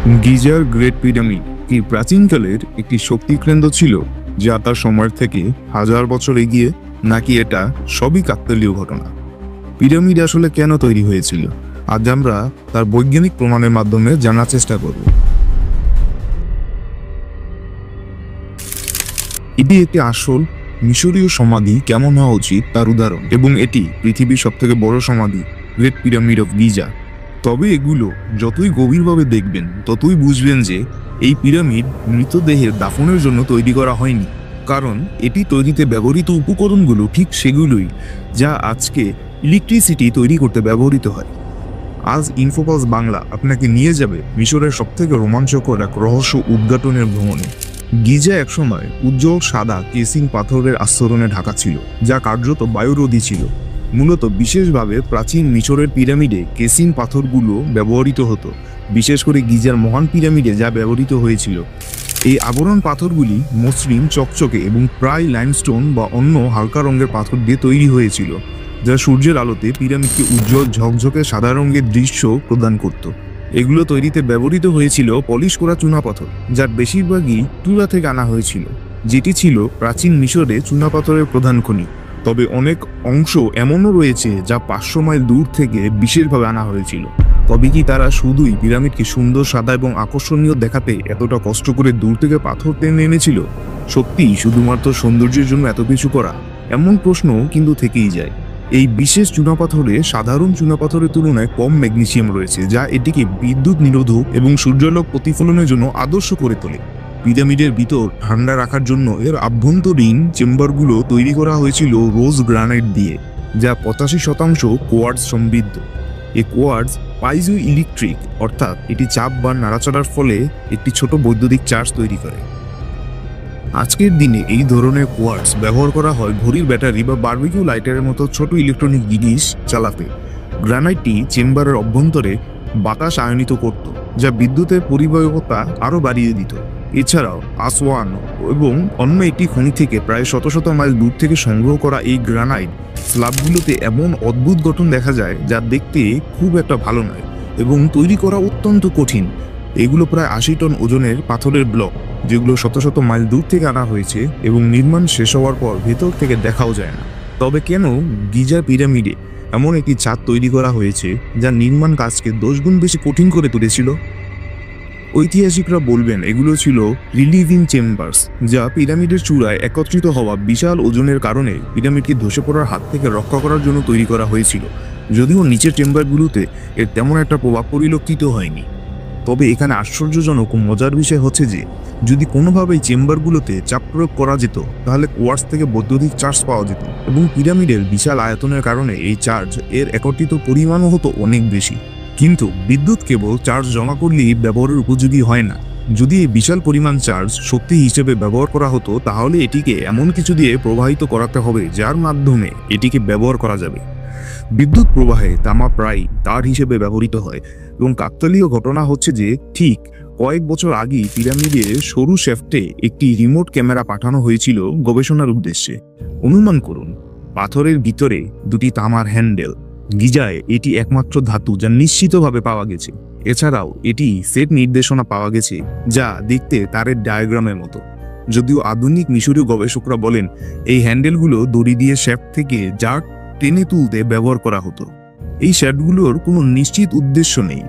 Geyser great pyramid কি প্রাচীনকালের একটি শক্তি কেন্দ্র ছিল যা তার সময়ের থেকে হাজার বছর এগিয়ে, নাকি এটা সবই কাকতালীয় ঘটনা? পিরামিড আসলে কেন তৈরি হয়েছিল, আজ আমরা তার বৈজ্ঞানিক প্রমাণের মাধ্যমে জানার চেষ্টা করব। এটি একটি আসল মিশরীয় সমাধি কেমন হওয়া উচিত তার উদাহরণ, এবং এটি পৃথিবীর সবথেকে বড় সমাধি, গ্রেট পিরামিড অফ গিজা। তবে এগুলো যতই গভীরভাবে দেখবেন ততই বুঝবেন যে এই পিরামিড মৃতদেহের দাফনের জন্য তৈরি করা হয়নি, কারণ এটি তৈরিতে ব্যবহৃত উপকরণগুলো ঠিক সেগুলোই যা আজকে ইলেকট্রিসিটি তৈরি করতে ব্যবহৃত হয়। আজ ইনফোপালস বাংলা আপনাকে নিয়ে যাবে মিশরের সবথেকে রোমাঞ্চকর এক রহস্য উদ্ঘাটনের ভ্রমণে। গিজা একসময় উজ্জ্বল সাদা কেসিং পাথরের আস্তরণে ঢাকা ছিল, যা কার্যত বায়ুরোধী ছিল। মূলত বিশেষভাবে প্রাচীন মিশরের পিরামিডে কেসিং পাথরগুলো ব্যবহৃত হতো, বিশেষ করে গিজার মহান পিরামিডে যা ব্যবহৃত হয়েছিল। এই আবরণ পাথরগুলি মসৃণ, চকচকে এবং প্রায় লাইমস্টোন বা অন্য হালকা রঙের পাথর দিয়ে তৈরি হয়েছিল, যা সূর্যের আলোতে পিরামিডকে উজ্জ্বল ঝকঝকে সাদা রঙের দৃশ্য প্রদান করত। এগুলো তৈরিতে ব্যবহৃত হয়েছিল পলিশ করা চুনাপাথর, যার বেশিরভাগই তুলা থেকে আনা হয়েছিল, যেটি ছিল প্রাচীন মিশরে চুনাপাথরের প্রধান খনি। তবে অনেক অংশ এমনও রয়েছে যা 500 মাইল দূর থেকে বিশেষভাবে আনা হয়েছিল। তবে কি তারা শুধুই পিরামিডকে সুন্দর, সাদা এবং আকর্ষণীয় দেখাতে এতটা কষ্ট করে দূর থেকে পাথর টেনে এনেছিল? সত্যিই শুধুমাত্র সৌন্দর্যের জন্য এত কিছু করা? এমন প্রশ্ন কিন্তু থেকেই যায়। এই বিশেষ চুনাপাথরে সাধারণ চুনাপাথরের তুলনায় কম ম্যাগনেসিয়াম রয়েছে, যা এটিকে বিদ্যুৎ নিরোধক এবং সূর্যালোক প্রতিফলনের জন্য আদর্শ করে তোলে। পিরামিডের ভিতর ঠান্ডা রাখার জন্য এর আভ্যন্তরীণ চেম্বারগুলো তৈরি করা হয়েছিল রোজ গ্রানাইট দিয়ে, যা 85% কোয়ার্টজ সমৃদ্ধ। এই কোয়ার্টজ পাইজো ইলেকট্রিক, অর্থাৎ এটি চাপ বা নাড়াচাড়ার ফলে একটি ছোট বৈদ্যুতিক চার্জ তৈরি করে। আজকের দিনে এই ধরনের কোয়ার্টজ ব্যবহার করা হয় ঘড়ির ব্যাটারি বা বারবিকিউ লাইটারের মতো ছোট ইলেকট্রনিক জিনিস চালাতে। গ্রানাইটটি চেম্বারের অভ্যন্তরে বাতাস আয়নিত করত, যা বিদ্যুতের পরিবাহকতা আরও বাড়িয়ে দিত। এছাড়াও আসওয়ান এবং অন্য একটি খনি থেকে প্রায় শত শত মাইল দূর থেকে সংগ্রহ করা এই গ্রানাইট স্ল্যাবগুলোতে এমন অদ্ভুত গঠন দেখা যায় যা দেখতে খুব একটা ভালো নয় এবং তৈরি করা অত্যন্ত কঠিন। এগুলো প্রায় 80 টন ওজনের পাথরের ব্লক, যেগুলো শত শত মাইল দূর থেকে আনা হয়েছে এবং নির্মাণ শেষ হওয়ার পর ভেতর থেকে দেখাও যায় না। তবে কেন গিজা পিরামিডে এমন একটি ছাদ তৈরি করা হয়েছে যা নির্মাণ কাজকে 10 গুণ বেশি কঠিন করে তুলেছিল? ঐতিহাসিকরা বলবেন এগুলো ছিল রিলিভিং চেম্বার্স, যা পিরামিডের চূড়ায় একত্রিত হওয়া বিশাল ওজনের কারণে পিরামিডকে ধসে পড়ার হাত থেকে রক্ষা করার জন্য তৈরি করা হয়েছিল। যদিও নিচের চেম্বারগুলোতে এর তেমন একটা প্রভাব পরিলক্ষিত হয়নি। তবে এখানে আশ্চর্যজনক ও মজার বিষয় হচ্ছে যে যদি কোনোভাবেই চেম্বারগুলোতে চাপ প্রয়োগ করা যেত, তাহলে কোয়ার্টজ থেকে বৈদ্যুতিক চার্জ পাওয়া যেত, এবং পিরামিডের বিশাল আয়তনের কারণে এই চার্জ এর একত্রিত পরিমাণও হতো অনেক বেশি। কিন্তু বিদ্যুৎ কেবল চার্জ জমা করলেই ব্যবহারের উপযোগী হয় না। যদি এই বিশাল পরিমাণ চার্জ শক্তি হিসেবে ব্যবহার করা হতো, তাহলে এটিকে এমন কিছু দিয়ে প্রবাহিত করাতে হবে যার মাধ্যমে এটিকে ব্যবহার করা যাবে। বিদ্যুৎ প্রবাহে তামা প্রায় তার হিসেবে ব্যবহৃত হয়, এবং কাকতালীয় ঘটনা হচ্ছে যে ঠিক কয়েক বছর আগেই পিরামিডের সরু শ্যাফটে একটি রিমোট ক্যামেরা পাঠানো হয়েছিল গবেষণার উদ্দেশ্যে। অনুমান করুন, পাথরের ভিতরে দুটি তামার হ্যান্ডেল। গিজায় এটি একমাত্র ধাতু যা নিশ্চিতভাবে পাওয়া গেছে। এছাড়াও এটি সেট নির্দেশনা পাওয়া গেছে যা দেখতে তারের ডায়াগ্রামের মতো। যদিও আধুনিক মিশরীয় গবেষকরা বলেন এই হ্যান্ডেলগুলো দড়ি দিয়ে শ্যাফট থেকে জার্ক টেনে তুলতে ব্যবহার করা হতো। এই শ্যাফটগুলোর কোনো নিশ্চিত উদ্দেশ্য নেই,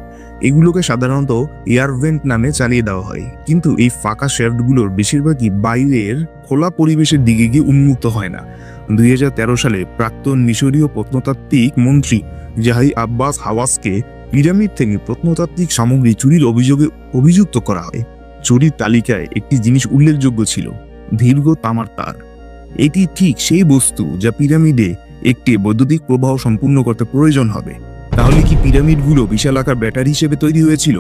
এগুলোকে সাধারণত এয়ার ভেন্ট নামে চালিয়ে দেওয়া হয়। কিন্তু এই ফাঁকা শ্যাফটগুলোর বেশিরভাগই বাইরের খোলা পরিবেশের দিকে গিয়ে উন্মুক্ত হয় না। 2013 সালে প্রাক্তন মিশরীয় প্রত্নতাত্ত্বিক মন্ত্রী জাহি আব্বাস হাওয়াসকে পিরামিড থেকে প্রত্নতাত্ত্বিক সামগ্রী চুরির অভিযোগে অভিযুক্ত করা হয়। চুরির তালিকায় একটি জিনিস উল্লেখযোগ্য ছিল, দীর্ঘ তামার তার। এটি ঠিক সেই বস্তু যা পিরামিডে একটি বৈদ্যুতিক প্রবাহ সম্পূর্ণ করতে প্রয়োজন হবে। তাহলে কি পিরামিডগুলো বিশালাকার ব্যাটারি হিসেবে তৈরি হয়েছিল?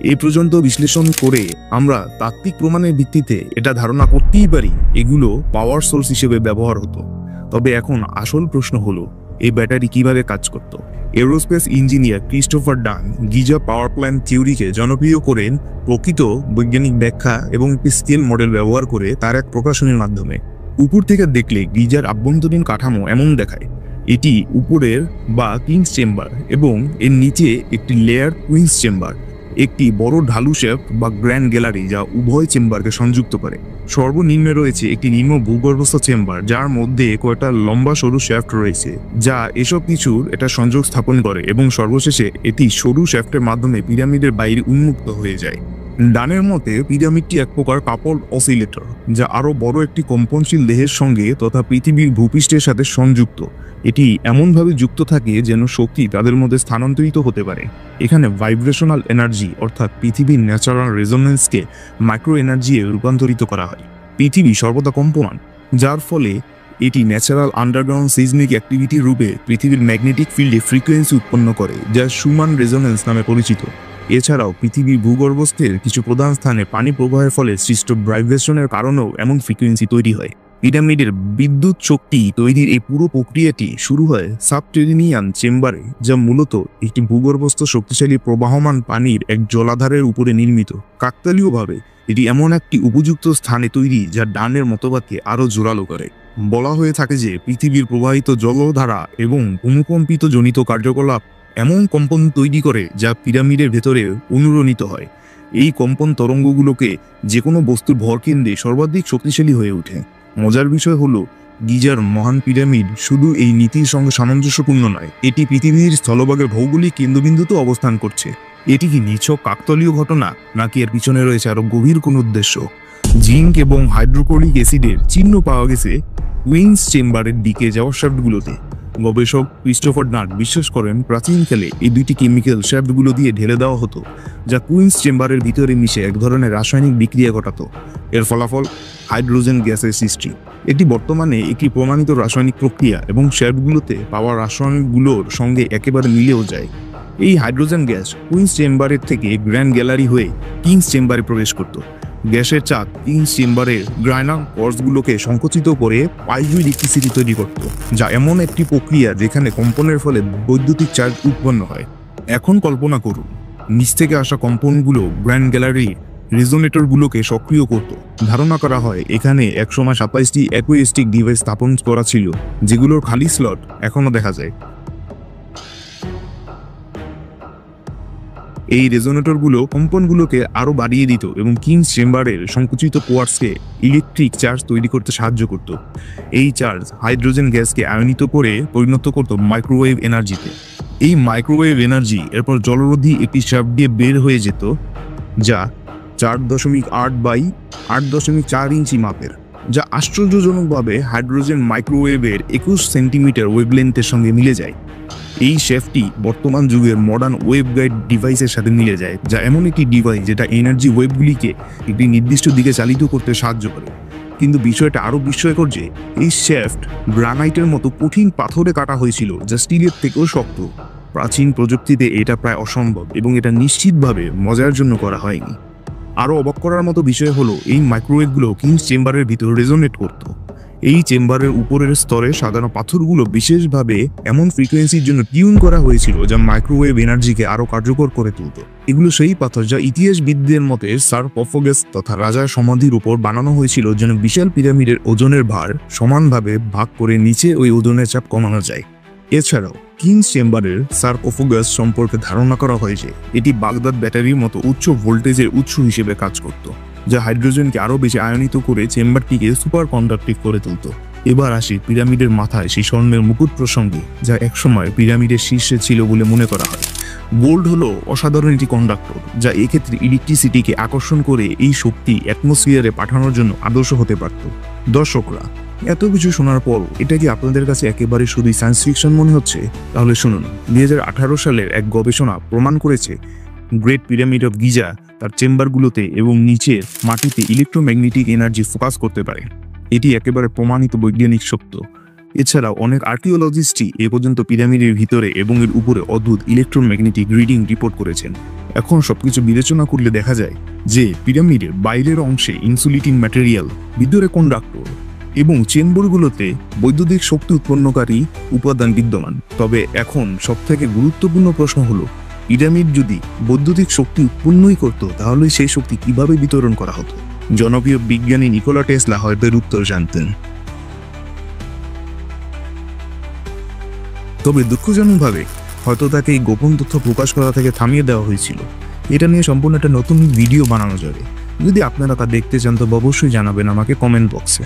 এই পর্যন্ত বিশ্লেষণ করে আমরা তাত্ত্বিক প্রমাণের ভিত্তিতে এটা ধারণা করতেই পারি এগুলো পাওয়ার সোর্স হিসেবে ব্যবহার হতো। তবে এখন আসল প্রশ্ন হলো, এই ব্যাটারি কিভাবে কাজ করত? এরোস্পেস ইঞ্জিনিয়ার ক্রিস্টোফার ডান গিজা পাওয়ার প্ল্যান্ট থিওরিকে জনপ্রিয় করেন প্রকৃত বৈজ্ঞানিক ব্যাখ্যা এবং একটি স্কেল মডেল ব্যবহার করে তার এক প্রকাশনীর মাধ্যমে। উপর থেকে দেখলে গিজার আভ্যন্তরীণ কাঠামো এমন দেখায়। এটি উপরের বা কিংস চেম্বার এবং এর নিচে একটি লেয়ার কুইন্স চেম্বার। একটি বড় ঢালু শেফট বা গ্র্যান্ড গ্যালারি যা উভয় চেম্বারকে সংযুক্ত করে। সর্বনিম্নে রয়েছে একটি নিম্ন ভূগর্ভস্থ চেম্বার যার মধ্যে কয়েকটা লম্বা সরু শ্যাফট রয়েছে যা এসব কিছুর এটা সংযোগ স্থাপন করে, এবং সর্বশেষে এটি সরু শ্যাফটের মাধ্যমে পিরামিডের বাইরে উন্মুক্ত হয়ে যায়। ডানের মতে পিরামিডটি এক প্রকার কাপল অসিলেটর যা আরো বড় একটি কম্পনশীল দেহের সঙ্গে তথা পৃথিবীর ভূপৃষ্ঠের সাথে সংযুক্ত। এটি এমনভাবে যুক্ত থাকে যেন শক্তি তাদের মধ্যে স্থানান্তরিত হতে পারে। এখানে ভাইব্রেশনাল এনার্জি অর্থাৎ পৃথিবীর ন্যাচারাল রেজোনেন্সকে মাইক্রো এনার্জিতে রূপান্তরিত করা হয়। পৃথিবী সর্বদা কম্পমান, যার ফলে এটি ন্যাচারাল আন্ডারগ্রাউন্ড সিজমিক অ্যাক্টিভিটির রূপে পৃথিবীর ম্যাগনেটিক ফিল্ডে ফ্রিকোয়েন্সি উৎপন্ন করে যা সুমান রেজোনেন্স নামে পরিচিত। এছাড়াও পৃথিবীর ভূগর্ভস্থের কিছু প্রধান স্থানে পানি প্রবাহের ফলে সৃষ্ট ভাইব্রেশনের কারণেও এমন ফ্রিকোয়েন্সি তৈরি হয়। পিরামিডের বিদ্যুৎ শক্তি তৈরির এই পুরো প্রক্রিয়াটি শুরু হয় সাবটেরিনিয়ান চেম্বারে, যা মূলত একটি ভূগর্ভস্থ শক্তিশালী প্রবাহমান পানির এক জলাধারের উপরে নির্মিত। কাকতালীয়ভাবে এটি এমন একটি উপযুক্ত স্থানে তৈরি যা ডানের মতবাদকে আরও জোরালো করে। বলা হয়ে থাকে যে পৃথিবীর প্রবাহিত জলধারা এবং ভূমিকম্পিত জনিত কার্যকলাপ এমন কম্পন তৈরি করে যা পিরামিডের ভেতরে অনুরণিত হয়। এই কম্পন তরঙ্গগুলোকে যে কোনো বস্তুর ভরকেন্দ্রে সর্বাধিক শক্তিশালী হয়ে ওঠে। মজার বিষয় হলো গিজার মহান পিরামিড শুধু এই নীতির সঙ্গে সামঞ্জস্যপূর্ণ নয়, এটি পৃথিবীর স্থলভাগের ভৌগোলিক কেন্দ্রবিন্দুতেও অবস্থান করছে। এটি কি নিছক কাকতালীয় ঘটনা, নাকি এর পিছনে রয়েছে আরো গভীর কোন উদ্দেশ্য? জিঙ্ক এবং হাইড্রোক্লোরিক অ্যাসিডের চিহ্ন পাওয়া গেছে কুইন্স চেম্বারের দিকে যাওয়ার শ্যাফটগুলোতে। গবেষক ক্রিস্টোফার নাট বিশ্বাস করেন প্রাচীনকালে এই দুইটি কেমিক্যাল শ্যাফটগুলো দিয়ে ঢেলে দেওয়া হতো, যা কুইন্স চেম্বারের ভিতরে মিশে এক ধরনের রাসায়নিক বিক্রিয়া ঘটাতো। এর ফলাফল হাইড্রোজেন গ্যাসের সৃষ্টি। এটি বর্তমানে একটি প্রমাণিত রাসায়নিক প্রক্রিয়া এবং শ্যাফটগুলোতে পাওয়া রাসায়নিকগুলোর সঙ্গে একেবারে মিলেও যায়। এই হাইড্রোজেন গ্যাস কুইন্স চেম্বারের থেকে গ্র্যান্ড গ্যালারি হয়ে কিংস চেম্বারে প্রবেশ করত। গ্যাসের চাপ কিংস চেম্বারের গ্রাইনাল কর্সগুলোকে সংকুচিত করে পাইজো ইলেকট্রিসিটি তৈরি করত, যা এমন একটি প্রক্রিয়া যেখানে কম্পনের ফলে বৈদ্যুতিক চার্জ উৎপন্ন হয়। এখন কল্পনা করুন, নিচ থেকে আসা কম্পনগুলো গ্র্যান্ড গ্যালারি রেজোনেটরগুলোকে সক্রিয় করত। ধারণা করা হয় এখানে একসময় 27টি অ্যাকুইস্টিক ডিভাইস স্থাপন করা ছিল, যেগুলোর খালি স্লট এখনো দেখা যায়। এই রেজোনেটরগুলো কম্পনগুলোকে আরো বাড়িয়ে দিত এবং কিংস চেম্বারের সংকুচিত কোয়ার্টসকে ইলেকট্রিক চার্জ তৈরি করতে সাহায্য করত। এই চার্জ হাইড্রোজেন গ্যাসকে আয়নিত করে পরিণত করত মাইক্রোওয়েভ এনার্জিতে। এই মাইক্রোওয়েভ এনার্জি এরপর জলরোধী একটি শ্যাফট দিয়ে বের হয়ে যেত, যা 4.8 বাই 8.4 ইঞ্চি মাপের, যা আশ্চর্যজনকভাবে হাইড্রোজেন মাইক্রোওয়েভের 21 সেন্টিমিটার ওয়েভলেন্থের সঙ্গে মিলে যায়। এই শেফটি বর্তমান যুগের মডার্ন ওয়েভ গাইড ডিভাইসের সাথে মিলে যায়, যা এমন একটি ডিভাইস যেটা এনার্জি ওয়েভগুলিকে একটি নির্দিষ্ট দিকে চালিত করতে সাহায্য করে। কিন্তু বিষয়টা আরও বিস্ময়কর যে এই শেফট গ্রানাইটের মতো কঠিন পাথরে কাটা হয়েছিল, যা স্টিলের থেকেও শক্ত। প্রাচীন প্রযুক্তিতে এটা প্রায় অসম্ভব এবং এটা নিশ্চিতভাবে মজার জন্য করা হয়নি। আরও অবাক করার মতো বিষয় হলো এই মাইক্রোওয়েভগুলো কিংস চেম্বারের ভিতর রেজোনেট করত। এই চেম্বারের উপরের স্তরে সাধারণ পাথরগুলো বিশেষভাবে এমন ফ্রিকোয়েন্সির জন্য টিউন করা হয়েছিল যা মাইক্রোওয়েভ এনার্জিকে আরো কার্যকর করে তুলত। এগুলো সেই পাথর যা ইতিহাসবিদদের মতে সারকোফাগাস তথা রাজার সমাধির উপর বানানো হয়েছিল যেন বিশাল পিরামিডের ওজনের ভার সমানভাবে ভাগ করে নিচে ওই ওজনের চাপ কমানো যায়। এছাড়াও কিংস চেম্বারের সারকোফাগাস সম্পর্কে ধারণা করা হয় যে এটি বাগদাদ ব্যাটারির মতো উচ্চ ভোল্টেজের উৎস হিসেবে কাজ করত, যা হাইড্রোজেনকে আরও বেশি আয়নিত করে চেম্বারটিকে সুপার কন্ডাক্টিভ করে তুলত। এবার আসি পিরামিডের মাথায় সেই স্বর্ণের মুকুট প্রসঙ্গে, যা একসময় পিরামিডের শীর্ষে ছিল বলে মনে করা হয়। গোল্ড হলো অসাধারণ একটি কন্ডাক্টর, যা এক্ষেত্রে ইলেকট্রিসিটিকে আকর্ষণ করে এই শক্তি অ্যাটমসফিয়ারে পাঠানোর জন্য আদর্শ হতে পারত। দর্শকরা, এত কিছু শোনার পর এটা কি আপনাদের কাছে একেবারে শুধুই সায়েন্স ফিকশন মনে হচ্ছে? তাহলে শুনুন, 2018 সালের এক গবেষণা প্রমাণ করেছে গ্রেট পিরামিড অফ গিজা তার চেম্বারগুলোতে এবং নিচের মাটিতে ইলেকট্রোম্যাগনেটিক এনার্জি ফোকাস করতে পারে। এটি একেবারে প্রমাণিত বৈজ্ঞানিক সত্য। এছাড়াও অনেক আর্কিওলজিস্টই এ পর্যন্ত পিরামিডের ভিতরে এবং এর উপরে অদ্ভুত ইলেকট্রোম্যাগনেটিক রিডিং রিপোর্ট করেছেন। এখন সবকিছু বিবেচনা করলে দেখা যায় যে পিরামিডের বাইরের অংশে ইনসুলেটিং ম্যাটেরিয়াল, ভিতরে কন্ডাক্টর এবং চেম্বারগুলোতে বৈদ্যুতিক শক্তি উৎপন্নকারী উপাদান বিদ্যমান। তবে এখন সবথেকে গুরুত্বপূর্ণ প্রশ্ন হলো, পিরামিড যদি বৈদ্যুতিক শক্তি উৎপন্নই করত, তাহলে সেই শক্তি কিভাবে বিতরণ করা হতো? জনপ্রিয় বিজ্ঞানী নিকোলা টেসলা হয়তো এর উত্তর জানতেন। তবে দুঃখজনকভাবে হয়তো তাকে এই গোপন তথ্য প্রকাশ করা থেকে থামিয়ে দেওয়া হয়েছিল। এটা নিয়ে সম্পূর্ণ একটা নতুন ভিডিও বানানো যাবে। যদি আপনারা তা দেখতে চান তো অবশ্যই জানাবেন আমাকে কমেন্ট বক্সে।